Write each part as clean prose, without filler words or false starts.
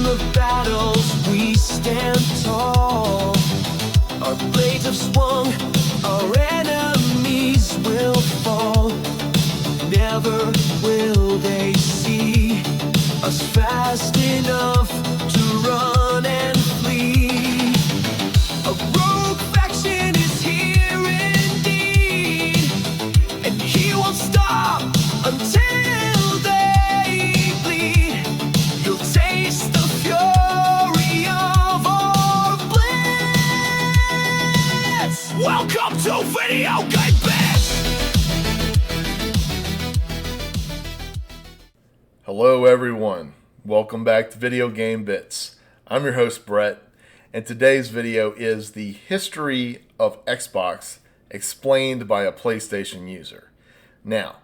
the battles we stand tall. Our blades have swung, our enemies will fall. Never will they see us fast enough to run and flee. A rogue faction is here indeed, and he won't stop until they bleed. He'll taste the fury of our blitz. Welcome to Video Game Bits! Hello everyone, welcome back to Video Game Bits. I'm your host Brett, and today's video is the history of Xbox explained by a PlayStation user. Now,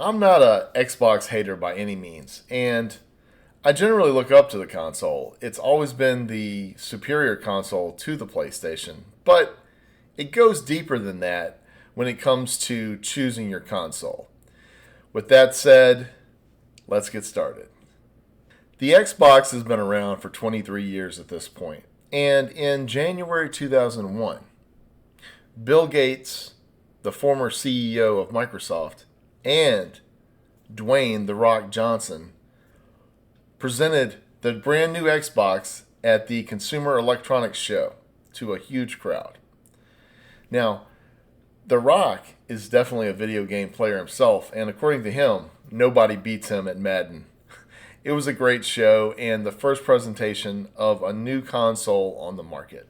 I'm not a Xbox hater by any means, and I generally look up to the console. It's always been the superior console to the PlayStation, but it goes deeper than that when it comes to choosing your console. With that said, let's get started. The Xbox has been around for 23 years at this point, and in January 2001, Bill Gates, the former CEO of Microsoft, and Dwayne "The Rock" Johnson presented the brand new Xbox at the Consumer Electronics Show to a huge crowd. Now, The Rock is definitely a video game player himself, and according to him, nobody beats him at Madden. It was a great show and the first presentation of a new console on the market.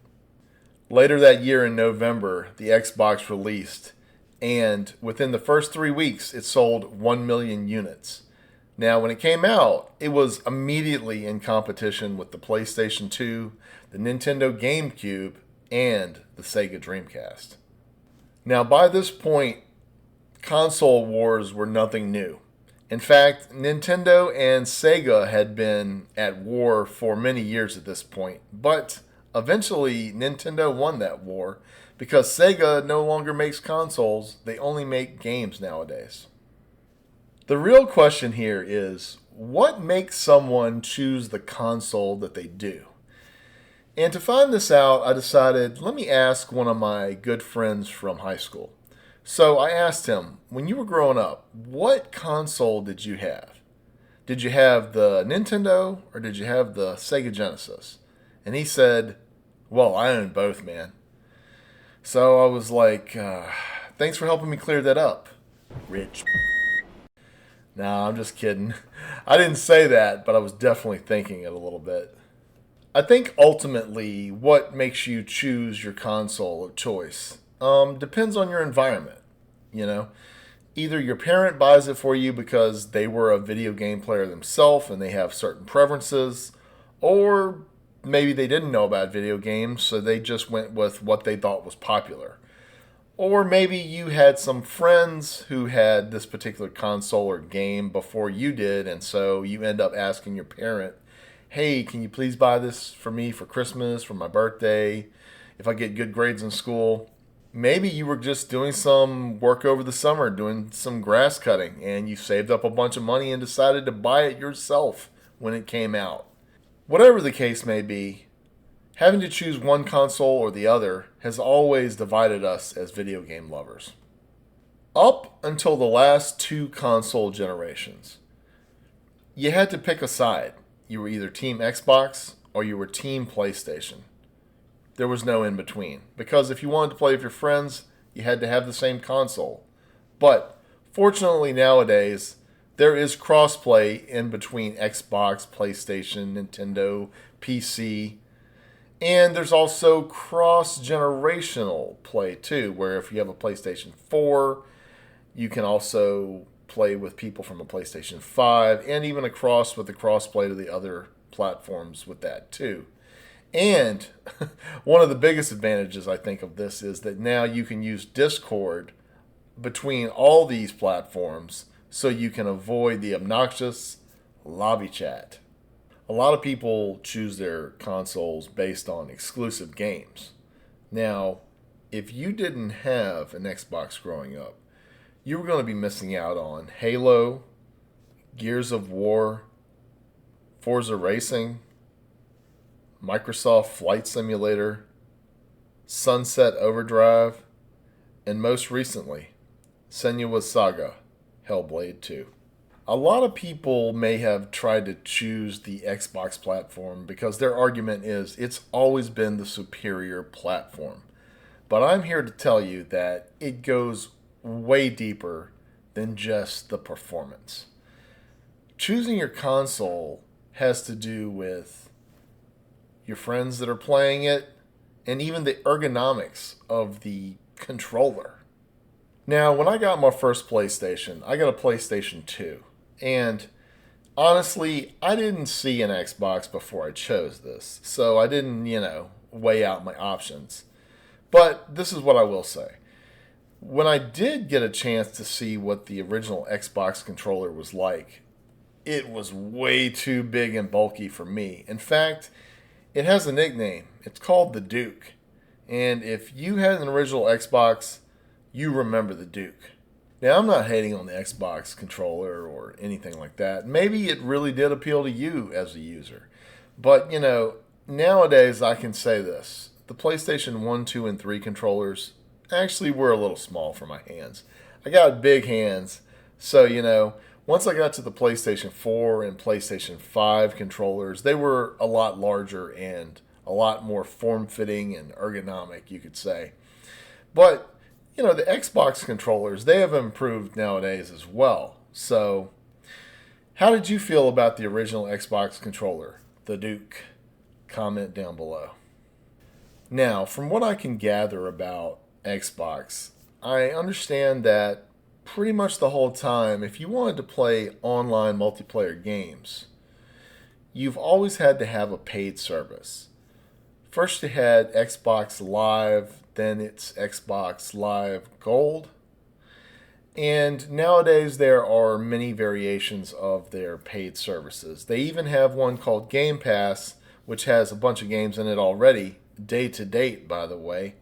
Later that year in November, the Xbox released, and within the first 3 weeks, it sold 1 million units. Now, when it came out, it was immediately in competition with the PlayStation 2, the Nintendo GameCube, and the Sega Dreamcast. Now, by this point, console wars were nothing new. In fact, Nintendo and Sega had been at war for many years at this point, but eventually Nintendo won that war because Sega no longer makes consoles, they only make games nowadays. The real question here is, what makes someone choose the console that they do? And to find this out, I decided, let me ask one of my good friends from high school. So I asked him, when you were growing up, what console did you have? Did you have the Nintendo or did you have the Sega Genesis? And he said, well, I owned both, man. So I was like, thanks for helping me clear that up, Rich. No, I'm just kidding. I didn't say that, but I was definitely thinking it a little bit. I think ultimately what makes you choose your console of choice depends on your environment. You know, either your parent buys it for you because they were a video game player themselves and they have certain preferences, or maybe they didn't know about video games, so they just went with what they thought was popular. Or maybe you had some friends who had this particular console or game before you did, and so you end up asking your parent, hey, can you please buy this for me for Christmas, for my birthday, if I get good grades in school? Maybe you were just doing some work over the summer, doing some grass cutting, and you saved up a bunch of money and decided to buy it yourself when it came out. Whatever the case may be, having to choose one console or the other has always divided us as video game lovers. Up until the last two console generations, you had to pick a side. You were either Team Xbox or you were Team PlayStation. There was no in between, because if you wanted to play with your friends, you had to have the same console. But fortunately nowadays, there is crossplay in between Xbox, PlayStation, Nintendo, PC, and there's also cross-generational play too, where if you have a PlayStation 4, you can also play with people from a PlayStation 5, and even across with the crossplay to the other platforms with that too. And one of the biggest advantages, I think, of this is that now you can use Discord between all these platforms so you can avoid the obnoxious lobby chat. A lot of people choose their consoles based on exclusive games. Now, if you didn't have an Xbox growing up, you were going to be missing out on Halo, Gears of War, Forza Racing, Microsoft Flight Simulator, Sunset Overdrive, and most recently, Senua's Saga, Hellblade 2. A lot of people may have tried to choose the Xbox platform because their argument is it's always been the superior platform. But I'm here to tell you that it goes way deeper than just the performance. Choosing your console has to do with your friends that are playing it and even the ergonomics of the controller. Now, when I got my first PlayStation, I got a PlayStation 2. And honestly, I didn't see an Xbox before I chose this. So I didn't, weigh out my options. But this is what I will say. When I did get a chance to see what the original Xbox controller was like, it was way too big and bulky for me. In fact, it has a nickname. It's called the Duke. And if you had an original Xbox, you remember the Duke. Now, I'm not hating on the Xbox controller or anything like that. Maybe it really did appeal to you as a user. But, nowadays I can say this. The PlayStation 1, 2, and 3 controllers actually were a little small for my hands. I got big hands. So, once I got to the PlayStation 4 and PlayStation 5 controllers, they were a lot larger and a lot more form-fitting and ergonomic, you could say. But, the Xbox controllers, they have improved nowadays as well. So, how did you feel about the original Xbox controller, the Duke? Comment down below. Now, from what I can gather about Xbox, I understand that pretty much the whole time, if you wanted to play online multiplayer games, you've always had to have a paid service. First you had Xbox Live, then it's Xbox Live Gold, and nowadays there are many variations of their paid services. They even have one called Game Pass, which has a bunch of games in it already, day to date, by the way.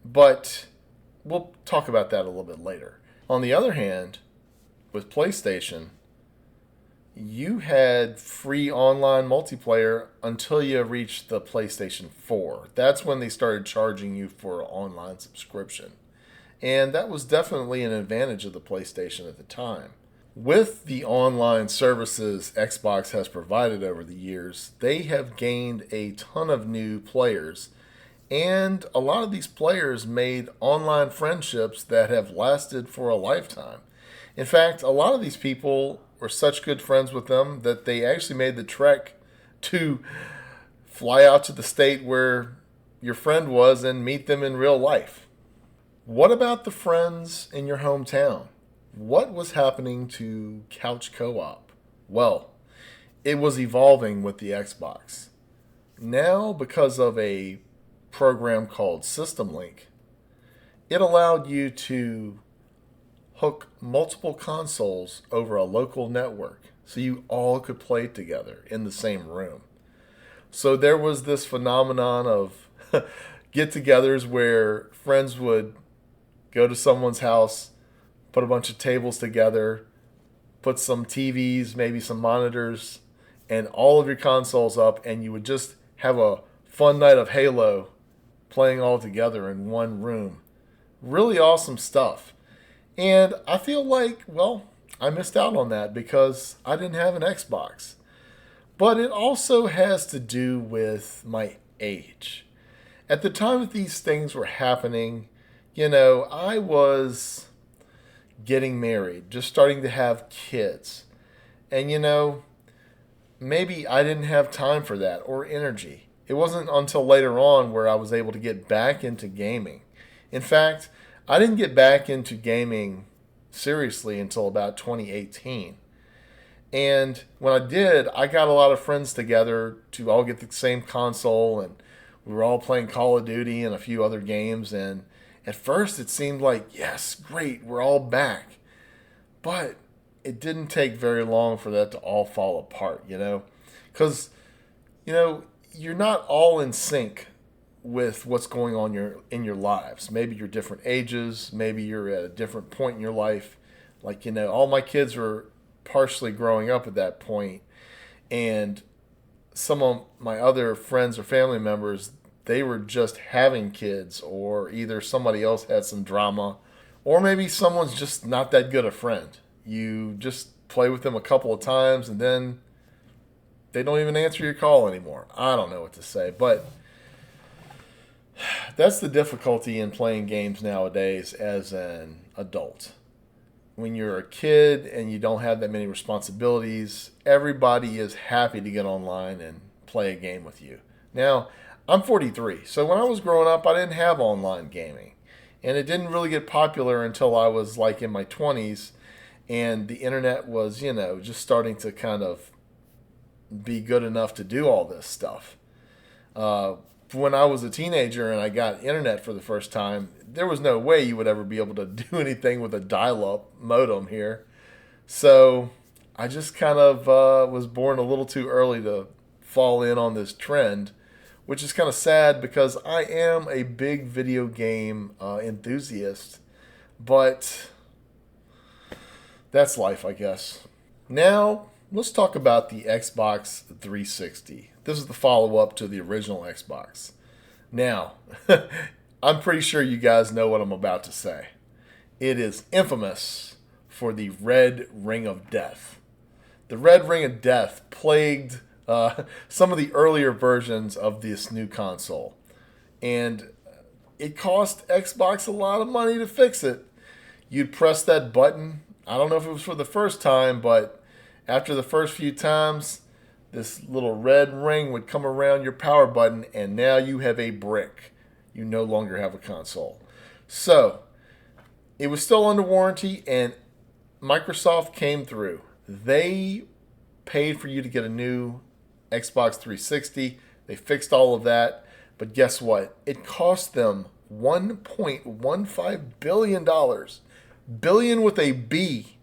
But we'll talk about that a little bit later. On the other hand, with PlayStation, you had free online multiplayer until you reached the PlayStation 4. That's when they started charging you for an online subscription. And that was definitely an advantage of the PlayStation at the time. With the online services Xbox has provided over the years, they have gained a ton of new players. And a lot of these players made online friendships that have lasted for a lifetime. In fact, a lot of these people were such good friends with them that they actually made the trek to fly out to the state where your friend was and meet them in real life. What about the friends in your hometown? What was happening to couch co-op? Well, it was evolving with the Xbox. Now, because of a program called System Link, it allowed you to hook multiple consoles over a local network so you all could play together in the same room. So there was this phenomenon of get-togethers where friends would go to someone's house, put a bunch of tables together, put some TVs, maybe some monitors, and all of your consoles up, and you would just have a fun night of Halo playing all together in one room. Really awesome stuff. And I feel like, I missed out on that because I didn't have an Xbox. But it also has to do with my age. At the time that these things were happening, I was getting married, just starting to have kids. And, maybe I didn't have time for that or energy. It wasn't until later on where I was able to get back into gaming. In fact, I didn't get back into gaming seriously until about 2018. And when I did, I got a lot of friends together to all get the same console, and we were all playing Call of Duty and a few other games. And at first it seemed like, yes, great, we're all back. But it didn't take very long for that to all fall apart, Because, you're not all in sync with what's going on in your lives. Maybe you're different ages. Maybe you're at a different point in your life. Like, all my kids were partially growing up at that point. And some of my other friends or family members, they were just having kids, or either somebody else had some drama, or maybe someone's just not that good a friend. You just play with them a couple of times and then they don't even answer your call anymore. I don't know what to say, but that's the difficulty in playing games nowadays as an adult. When you're a kid and you don't have that many responsibilities, everybody is happy to get online and play a game with you. Now, I'm 43, so when I was growing up, I didn't have online gaming. And it didn't really get popular until I was like in my 20s, and the internet was, just starting to kind of be good enough to do all this stuff. When I was a teenager and I got internet for the first time, there was no way you would ever be able to do anything with a dial-up modem here. So I just kind of was born a little too early to fall in on this trend, which is kind of sad because I am a big video game enthusiast, but that's life, I guess. Now, let's talk about the Xbox 360. This is the follow-up to the original Xbox. Now, I'm pretty sure you guys know what I'm about to say. It is infamous for the red ring of death. The red ring of death plagued some of the earlier versions of this new console. And it cost Xbox a lot of money to fix it. You'd press that button. I don't know if it was for the first time, but after the first few times, this little red ring would come around your power button, and now you have a brick. You no longer have a console. So, it was still under warranty, and Microsoft came through. They paid for you to get a new Xbox 360. They fixed all of that. But guess what? It cost them $1.15 billion. Billion with a B.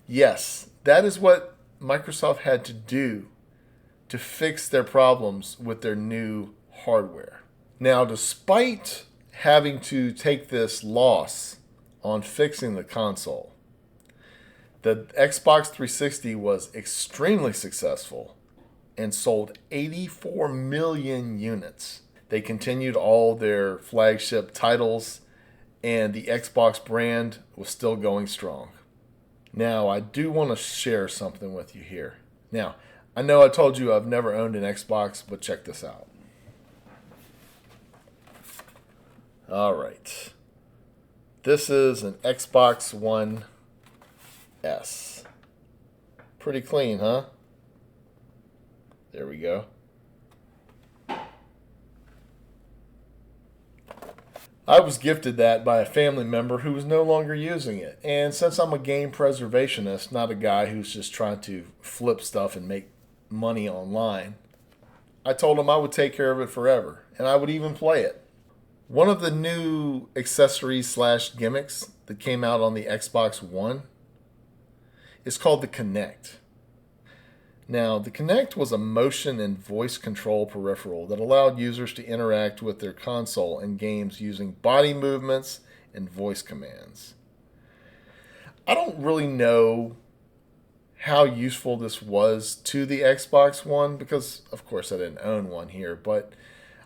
Yes, that is what Microsoft had to do to fix their problems with their new hardware. Now, despite having to take this loss on fixing the console, the Xbox 360 was extremely successful and sold 84 million units. They continued all their flagship titles, and the Xbox brand was still going strong. Now, I do want to share something with you here. Now, I know I told you I've never owned an Xbox, but check this out. All right. This is an Xbox One S. Pretty clean, huh? There we go. I was gifted that by a family member who was no longer using it. And since I'm a game preservationist, not a guy who's just trying to flip stuff and make money online, I told him I would take care of it forever, and I would even play it. One of the new accessories / gimmicks that came out on the Xbox One is called the Kinect. Now, the Kinect was a motion and voice control peripheral that allowed users to interact with their console and games using body movements and voice commands. I don't really know how useful this was to the Xbox One because, of course, I didn't own one here, but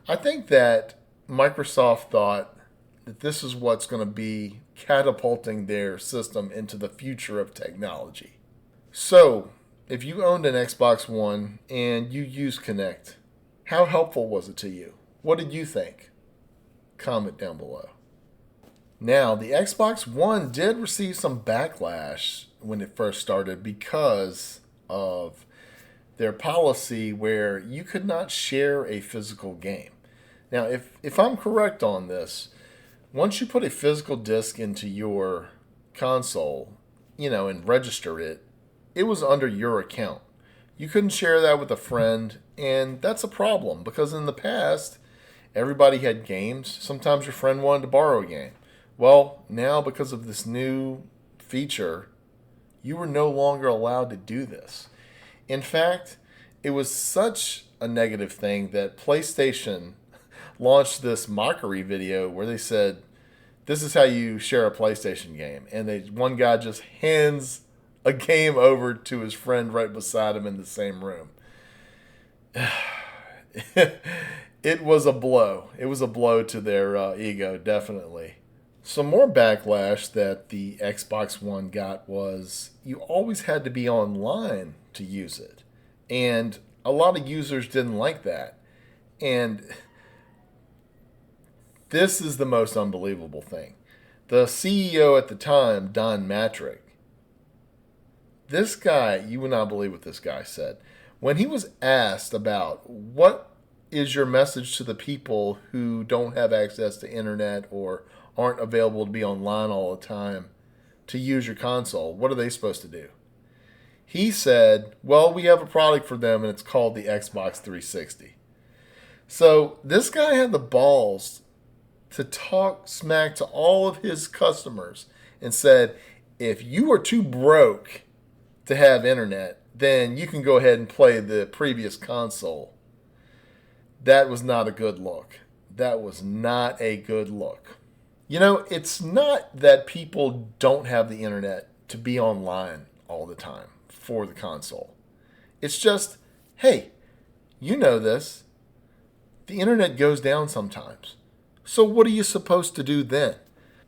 I think that Microsoft thought that this is what's going to be catapulting their system into the future of technology. So, if you owned an Xbox One and you used Kinect, how helpful was it to you? What did you think? Comment down below. Now, the Xbox One did receive some backlash when it first started because of their policy where you could not share a physical game. Now, if I'm correct on this, once you put a physical disc into your console, and register it, it was under your account. You couldn't share that with a friend, and that's a problem because in the past, everybody had games. Sometimes your friend wanted to borrow a game. Well, now because of this new feature, you were no longer allowed to do this. In fact, it was such a negative thing that PlayStation launched this mockery video where they said, this is how you share a PlayStation game. And one guy just hands a game over to his friend right beside him in the same room. It was a blow. It was a blow to their ego, definitely. Some more backlash that the Xbox One got was you always had to be online to use it. And a lot of users didn't like that. And this is the most unbelievable thing. The CEO at the time, Don Matrick, this guy, you would not believe what this guy said. When he was asked about what is your message to the people who don't have access to internet or aren't available to be online all the time to use your console, what are they supposed to do? He said, well, we have a product for them and it's called the Xbox 360. So this guy had the balls to talk smack to all of his customers and said, if you are too broke to have internet, then you can go ahead and play the previous console. That was not a good look. That was not a good look. You know, it's not that people don't have the internet to be online all the time for the console. It's just, hey, you know this. The internet goes down sometimes. So what are you supposed to do then?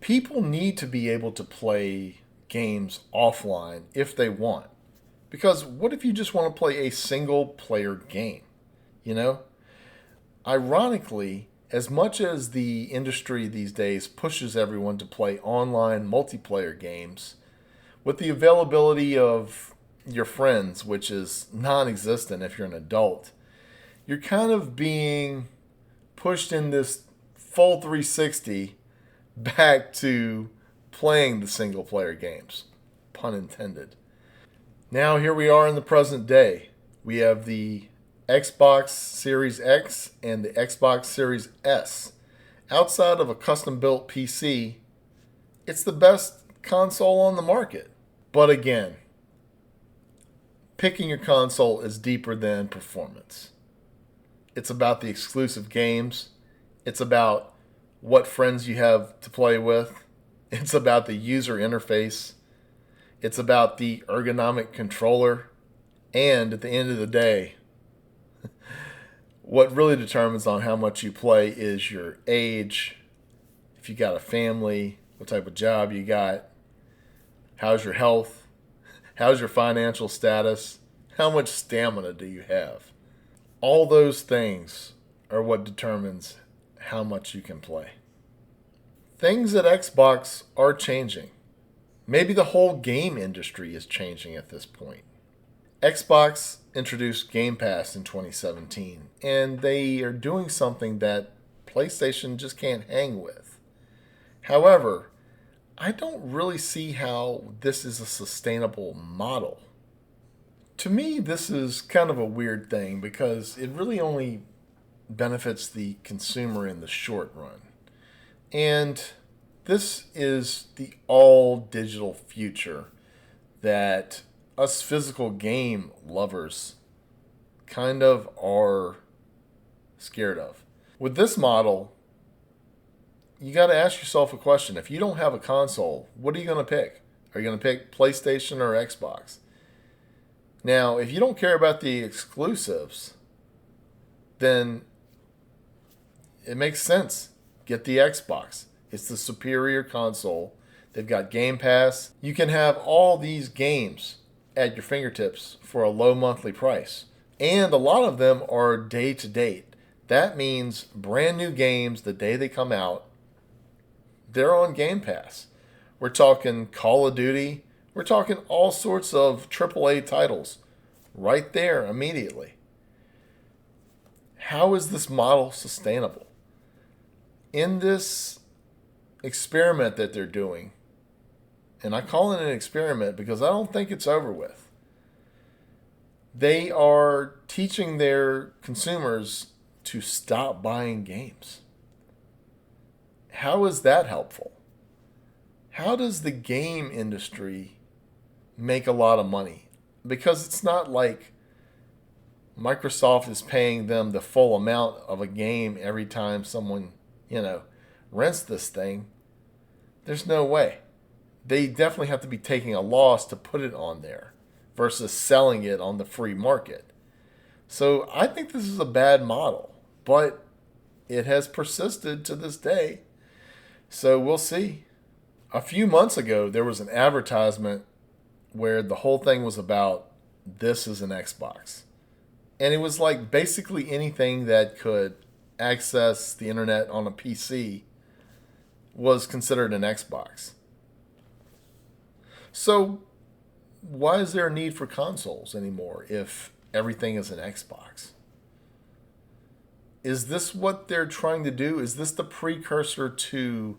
People need to be able to play games offline if they want. Because what if you just want to play a single player game? You know? Ironically, as much as the industry these days pushes everyone to play online multiplayer games, with the availability of your friends, which is non existent if you're an adult, you're kind of being pushed in this full 360 back to playing the single player games. Pun intended. Now, here we are in the present day. We have the Xbox Series X and the Xbox Series S. Outside of a custom built PC, it's the best console on the market. But again, picking your console is deeper than performance. It's about the exclusive games. It's about what friends you have to play with. It's about the user interface. It's about the ergonomic controller. And at the end of the day, what really determines on how much you play is your age, if you got a family, what type of job you got, how's your health, how's your financial status, how much stamina do you have. All those things are what determines how much you can play. Things at Xbox are changing. Maybe the whole game industry is changing at this point. Xbox introduced Game Pass in 2017, and they are doing something that PlayStation just can't hang with. However, I don't really see how this is a sustainable model. To me, this is kind of a weird thing because it really only benefits the consumer in the short run. And this is the all digital future that us physical game lovers kind of are scared of. With this model, you got to ask yourself a question. If you don't have a console, what are you going to pick? Are you going to pick PlayStation or Xbox? Now, if you don't care about the exclusives, then it makes sense. Get the Xbox. It's the superior console. They've got Game Pass. You can have all these games at your fingertips for a low monthly price. And a lot of them are day to date. That means brand new games the day they come out, they're on Game Pass. We're talking Call of Duty. We're talking all sorts of AAA titles right there immediately. How is this model sustainable? In this experiment that they're doing, and I call it an experiment because I don't think it's over with, they are teaching their consumers to stop buying games. How is that helpful? How does the game industry make a lot of money? Because it's not like Microsoft is paying them the full amount of a game every time someone, rents this thing. There's no way. They definitely have to be taking a loss to put it on there versus selling it on the free market. So I think this is a bad model, but it has persisted to this day. So we'll see. A few months ago, there was an advertisement where the whole thing was about this is an Xbox. And it was like basically anything that could access the internet on a PC was considered an Xbox. So why is there a need for consoles anymore if everything is an Xbox? Is this what they're trying to do? Is this the precursor to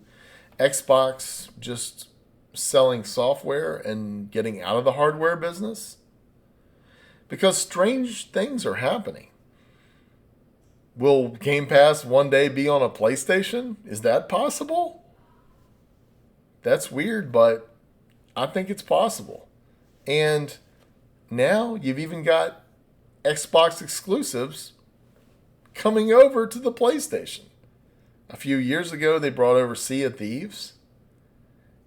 Xbox just selling software and getting out of the hardware business? Because strange things are happening. Will Game Pass one day be on a PlayStation? Is that possible? That's weird, but I think it's possible. And now you've even got Xbox exclusives coming over to the PlayStation. A few years ago, they brought over Sea of Thieves.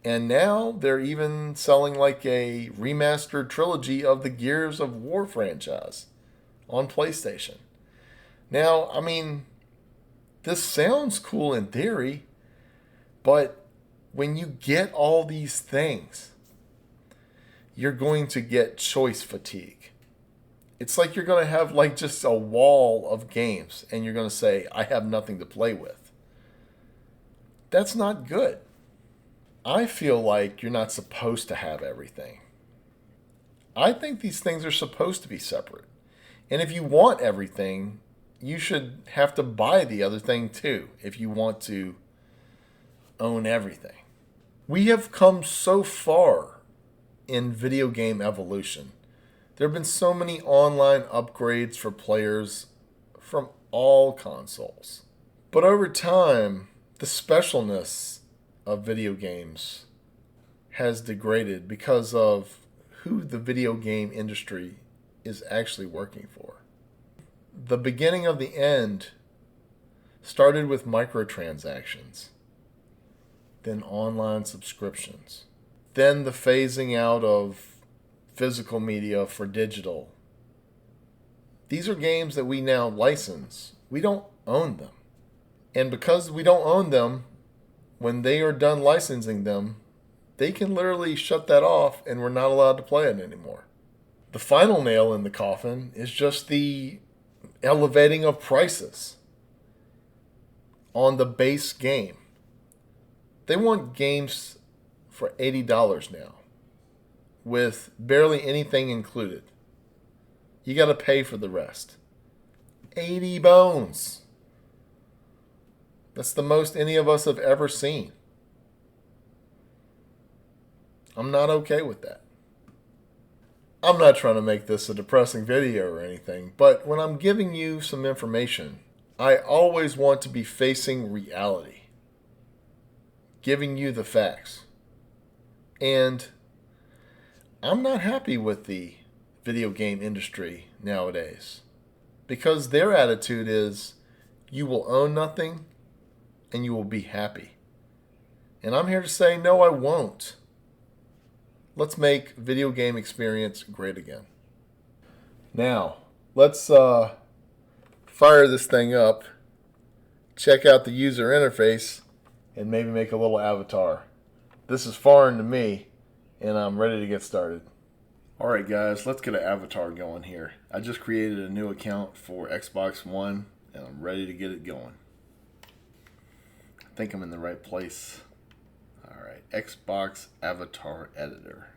And now they're even selling like a remastered trilogy of the Gears of War franchise on PlayStation. Now, I mean, this sounds cool in theory, but when you get all these things, you're going to get choice fatigue. It's like you're going to have like just a wall of games and you're going to say, I have nothing to play with. That's not good. I feel like you're not supposed to have everything. I think these things are supposed to be separate. And if you want everything, you should have to buy the other thing too if you want to own everything. We have come so far in video game evolution. There have been so many online upgrades for players from all consoles. But over time, the specialness of video games has degraded because of who the video game industry is actually working for. The beginning of the end started with microtransactions, then online subscriptions, then the phasing out of physical media for digital. These are games that we now license. We don't own them. And because we don't own them, when they are done licensing them, they can literally shut that off and we're not allowed to play it anymore. The final nail in the coffin is just the elevating of prices on the base game. They want games for $80 now with barely anything included. You got to pay for the rest. 80 bones. That's the most any of us have ever seen. I'm not okay with that. I'm not trying to make this a depressing video or anything, but when I'm giving you some information, I always want to be facing reality, giving you the facts. And I'm not happy with the video game industry nowadays because their attitude is you will own nothing and you will be happy. And I'm here to say, no, I won't. Let's make video game experience great again. Now, let's fire this thing up, check out the user interface, and maybe make a little avatar. This is foreign to me, and I'm ready to get started. Alright guys, let's get an avatar going here. I just created a new account for Xbox One, and I'm ready to get it going. I think I'm in the right place. Alright, Xbox Avatar Editor.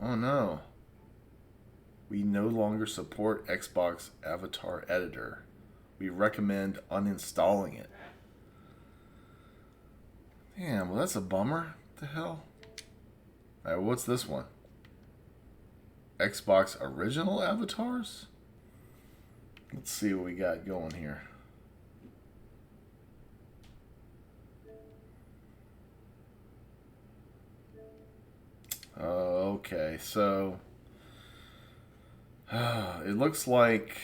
Oh no. We no longer support Xbox Avatar Editor. We recommend uninstalling it. Damn, well that's a bummer. What the hell? Alright, what's this one? Xbox Original Avatars? Let's see what we got going here. Okay, so it looks like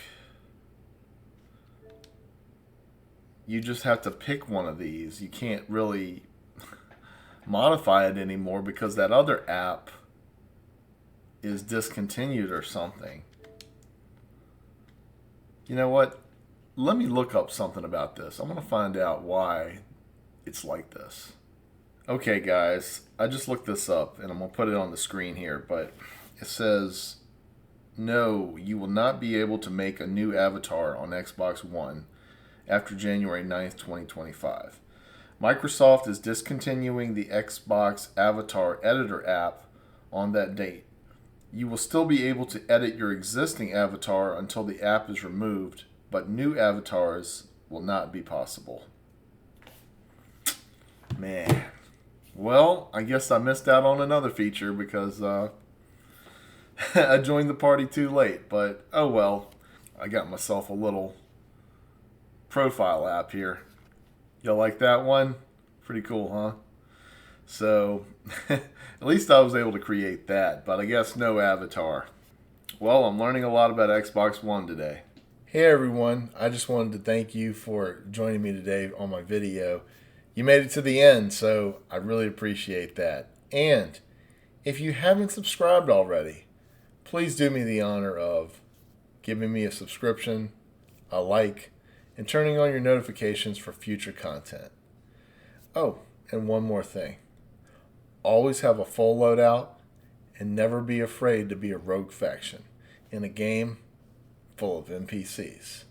you just have to pick one of these. You can't really modify it anymore because that other app is discontinued or something. You know what? Let me look up something about this. I'm going to find out why it's like this. Okay, guys, I just looked this up, and I'm going to put it on the screen here, but it says, no, you will not be able to make a new avatar on Xbox One after January 9th, 2025. Microsoft is discontinuing the Xbox Avatar Editor app on that date. You will still be able to edit your existing avatar until the app is removed, but new avatars will not be possible. Man. Well, I guess I missed out on another feature because I joined the party too late, but oh well. I got myself a little profile app here. Y'all like that one? Pretty cool, huh? So, at least I was able to create that, but I guess no avatar. Well, I'm learning a lot about Xbox One today. Hey everyone, I just wanted to thank you for joining me today on my video. You made it to the end, so I really appreciate that. And if you haven't subscribed already, please do me the honor of giving me a subscription, a like, and turning on your notifications for future content. Oh, and one more thing. Always have a full loadout and never be afraid to be a rogue faction in a game full of NPCs.